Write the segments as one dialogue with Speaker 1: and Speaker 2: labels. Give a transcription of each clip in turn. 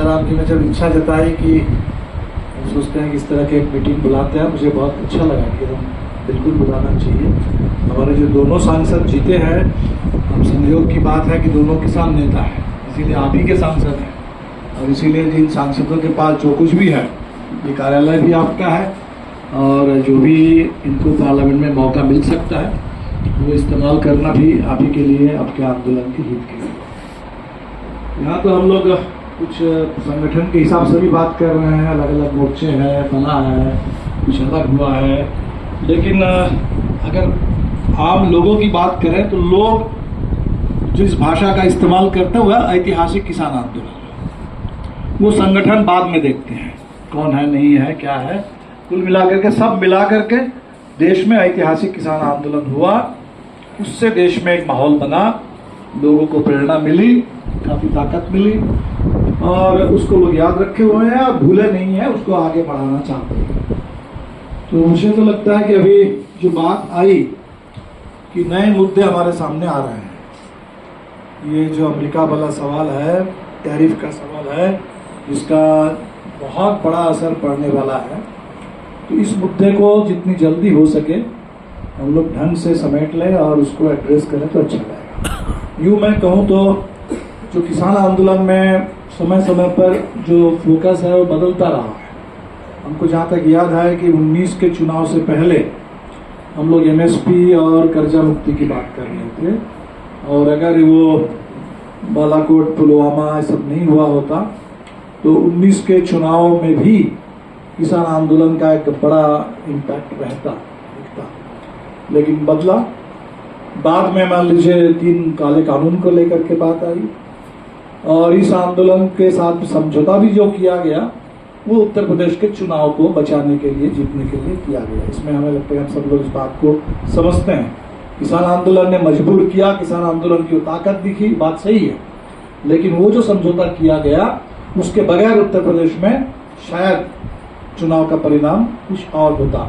Speaker 1: राजाराम जी ने जब इच्छा जताई कि हम सोचते हैं कि इस तरह की एक मीटिंग बुलाते हैं, मुझे बहुत अच्छा लगा कि हम बिल्कुल बुलाना चाहिए। हमारे जो दोनों सांसद जीते हैं, अब संयोग की बात है कि दोनों किसान नेता हैं, इसीलिए आप ही के सांसद हैं, और इसीलिए जिन सांसदों के पास जो कुछ भी है, ये कार्यालय भी आपका है, और जो भी इनको पार्लियामेंट में मौका मिल सकता है वो इस्तेमाल करना भी आप ही के लिए, आपके आंदोलन के हित के लिए। यहाँ तो हम लोग कुछ संगठन के हिसाब से भी बात कर रहे हैं, अलग अलग मोर्चे हैं, बना है, कुछ अलग हुआ है, लेकिन अगर आम लोगों की बात करें तो लोग जिस भाषा का इस्तेमाल करते हुए ऐतिहासिक किसान आंदोलन, वो संगठन बाद में देखते हैं कौन है नहीं है क्या है, कुल मिलाकर के सब मिलाकर के देश में ऐतिहासिक किसान आंदोलन हुआ। उससे देश में एक माहौल बना, लोगों को प्रेरणा मिली, काफ़ी ताकत मिली, और उसको लोग याद रखे हुए हैं और भूले नहीं है, उसको आगे बढ़ाना चाहते हैं। तो मुझे तो लगता है कि अभी जो बात आई कि नए मुद्दे हमारे सामने आ रहे हैं, ये जो अमेरिका वाला सवाल है, टैरिफ का सवाल है, जिसका बहुत बड़ा असर पड़ने वाला है, तो इस मुद्दे को जितनी जल्दी हो सके हम लोग ढंग से समेट लें और उसको एड्रेस करें तो अच्छा रहेगा। यूँ मैं कहूँ तो जो किसान आंदोलन में समय समय पर जो फोकस है वो बदलता रहा है। हमको जहाँ तक याद है कि 19 के चुनाव से पहले हम लोग एमएसपी और कर्जा मुक्ति की बात कर रहे थे, और अगर वो बालाकोट पुलवामा सब नहीं हुआ होता तो 19 के चुनाव में भी किसान आंदोलन का एक बड़ा इम्पैक्ट दिखता, लेकिन बदला। बाद में मान लीजिए 3 काले कानून को लेकर के बात आई, और इस आंदोलन के साथ समझौता भी जो किया गया वो उत्तर प्रदेश के चुनाव को बचाने के लिए, जीतने के लिए किया गया। इसमें हमें लगता है हम सब लोग इस बात को समझते हैं। किसान आंदोलन ने मजबूर किया, किसान आंदोलन की ताकत दिखी, बात सही है, लेकिन वो जो समझौता किया गया उसके बगैर उत्तर प्रदेश में शायद चुनाव का परिणाम कुछ और होता।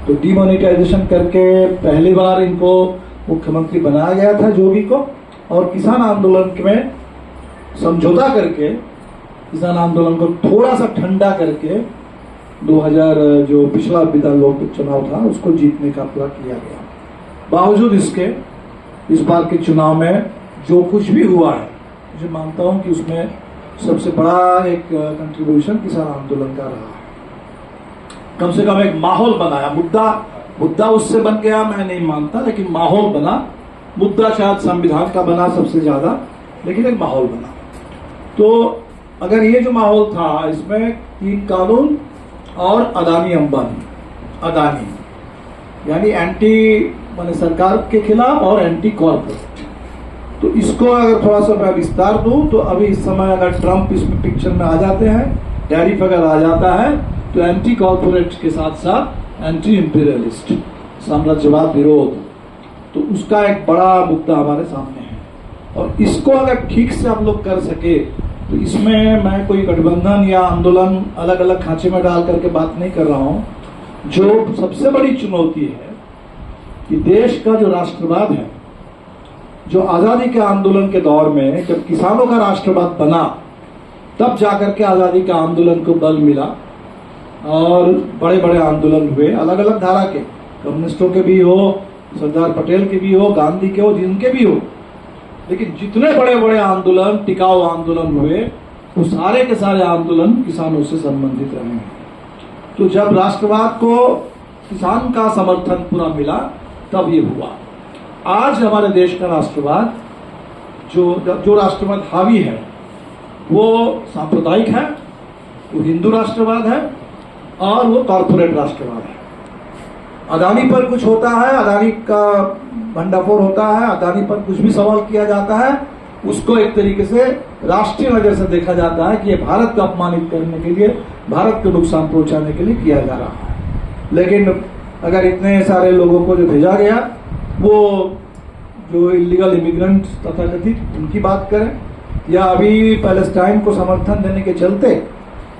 Speaker 1: तो डिमोनेटाइजेशन करके पहली बार इनको मुख्यमंत्री बनाया गया था जोगी को, और किसान आंदोलन में समझौता करके किसान आंदोलन को थोड़ा सा ठंडा करके 2000 जो पिछला विधान लोक चुनाव था उसको जीतने का पूरा किया गया। बावजूद इसके इस बार के चुनाव में जो कुछ भी हुआ है, मुझे मानता हूं कि उसमें सबसे बड़ा एक कंट्रीब्यूशन किसान आंदोलन का रहा है। कम से कम एक माहौल बनाया, मुद्दा उससे बन गया मैं नहीं मानता, लेकिन माहौल बना। मुद्दा शायद संविधान का बना सबसे ज्यादा, लेकिन एक माहौल बना। तो अगर ये जो माहौल था, इसमें 3 कानून और अदानी अंबानी, अदानी यानी एंटी माने सरकार के खिलाफ और एंटी कॉर्पोरेट, तो इसको अगर थोड़ा सा मैं विस्तार दूं तो अभी इस समय अगर ट्रंप इसमें पिक्चर में आ जाते हैं, टैरिफ अगर आ जाता है, तो एंटी कॉर्पोरेट के साथ साथ एंटी इंपीरियलिस्ट, साम्राज्यवाद विरोध, तो उसका एक बड़ा मुद्दा हमारे सामने है। और इसको अगर ठीक से हम लोग कर सके तो इसमें मैं कोई गठबंधन या आंदोलन अलग अलग खांचे में डाल करके बात नहीं कर रहा हूं। जो सबसे बड़ी चुनौती है कि देश का जो राष्ट्रवाद है, जो आजादी के आंदोलन के दौर में जब किसानों का राष्ट्रवाद बना, तब जाकर के आजादी के आंदोलन को बल मिला और बड़े बड़े आंदोलन हुए, अलग अलग धारा के, कम्युनिस्टों के भी हो, सरदार पटेल के भी हो, गांधी के हो, जिनके भी हो, लेकिन जितने बड़े बड़े आंदोलन, टिकाऊ आंदोलन हुए, वो सारे के सारे आंदोलन किसानों से संबंधित रहे हैं। तो जब राष्ट्रवाद को किसान का समर्थन पूरा मिला तब ये हुआ। आज हमारे देश का राष्ट्रवाद, जो राष्ट्रवाद हावी है, वो सांप्रदायिक है, वो हिंदू राष्ट्रवाद है, और वो कॉर्पोरेट राष्ट्रवाद है। अदानी पर कुछ होता है, अदानी का भंडाफोड़ होता है, अदानी पर कुछ भी सवाल किया जाता है, उसको एक तरीके से राष्ट्रीय नजर से देखा जाता है कि ये भारत को अपमानित करने के लिए, भारत को नुकसान पहुंचाने के लिए किया जा रहा है। लेकिन अगर इतने सारे लोगों को जो भेजा गया, वो जो इलीगल इमिग्रेंट तथाकथित, उनकी बात करें, या अभी पैलेस्टाइन को समर्थन देने के चलते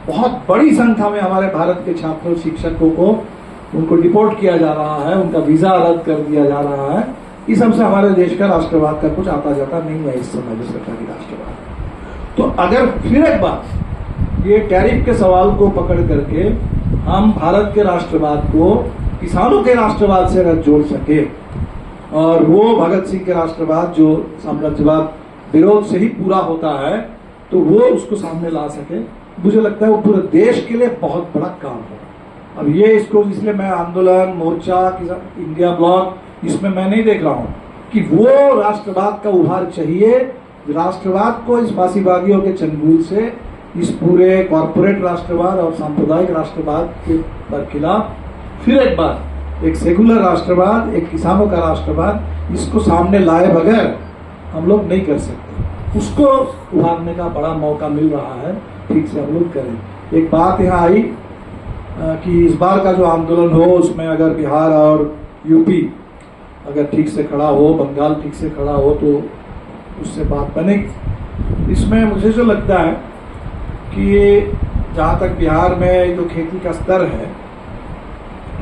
Speaker 1: बहुत बड़ी संख्या में हमारे भारत के छात्रों, शिक्षकों को उनको डिपोर्ट किया जा रहा है, उनका वीजा रद्द कर दिया जा रहा है। इस सबसे हमारे देश का राष्ट्रवाद का कुछ आता जाता नहीं है इस समय, जो सरकारी राष्ट्रवाद। तो अगर फिर एक बार ये टैरिफ के सवाल को पकड़ करके हम भारत के राष्ट्रवाद को किसानों के राष्ट्रवाद से अगर जोड़ सके और वो भगत सिंह के राष्ट्रवाद जो साम्राज्यवाद विरोध से ही पूरा होता है, तो वो उसको सामने ला सके, मुझे लगता है वो पूरे देश के लिए बहुत बड़ा काम होगा। अब ये इसको इसलिए मैं आंदोलन, मोर्चा, इंडिया ब्लॉक इसमें मैं नहीं देख रहा हूँ कि वो राष्ट्रवाद का उभार चाहिए। राष्ट्रवाद को इस फांसीबागियों के चंगुल से इस पूरे कॉरपोरेट राष्ट्रवाद और सांप्रदायिक राष्ट्रवाद के खिलाफ फिर एक बार एक सेकुलर राष्ट्रवाद, एक किसानों का राष्ट्रवाद, इसको सामने लाए बगैर हम लोग नहीं कर सकते। उसको उभारने का बड़ा मौका मिल रहा है, ठीक से हम लोग करें। एक बात यहाँ आई कि इस बार का जो आंदोलन हो उसमें अगर बिहार और यूपी अगर ठीक से खड़ा हो, बंगाल ठीक से खड़ा हो, तो उससे बात बनेगी। इसमें मुझे जो लगता है कि जहाँ तक बिहार में जो खेती का स्तर है,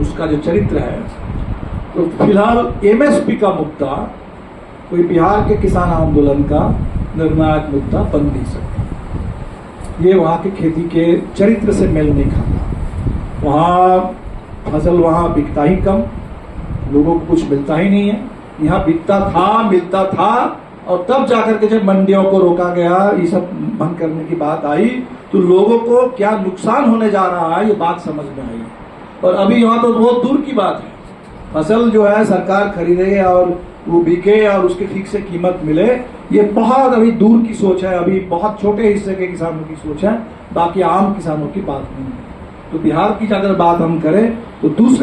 Speaker 1: उसका जो चरित्र है, तो फिलहाल एमएसपी का मुद्दा कोई बिहार के किसान आंदोलन का निर्णायक मुद्दा बन नहीं सकता। ये वहाँ के खेती के चरित्र से मेल नहीं खाता। वहाँ फसल वहाँ बिकता ही कम, लोगों को कुछ मिलता ही नहीं है। यहाँ बिकता था, मिलता था, और तब जाकर के जब मंडियों को रोका गया, ये सब बंद करने की बात आई, तो लोगों को क्या नुकसान होने जा रहा है ये बात समझ में आई। और अभी यहाँ तो बहुत दूर की बात है, फसल जो है सरकार खरीदे और वो बिके और उसकी ठीक से कीमत मिले, ये बहुत अभी दूर की सोच है, अभी बहुत छोटे हिस्से के किसानों की सोच है, बाकी आम किसानों की बात नहीं है। तो बिहार की अगर बात हम करें तो दूसरे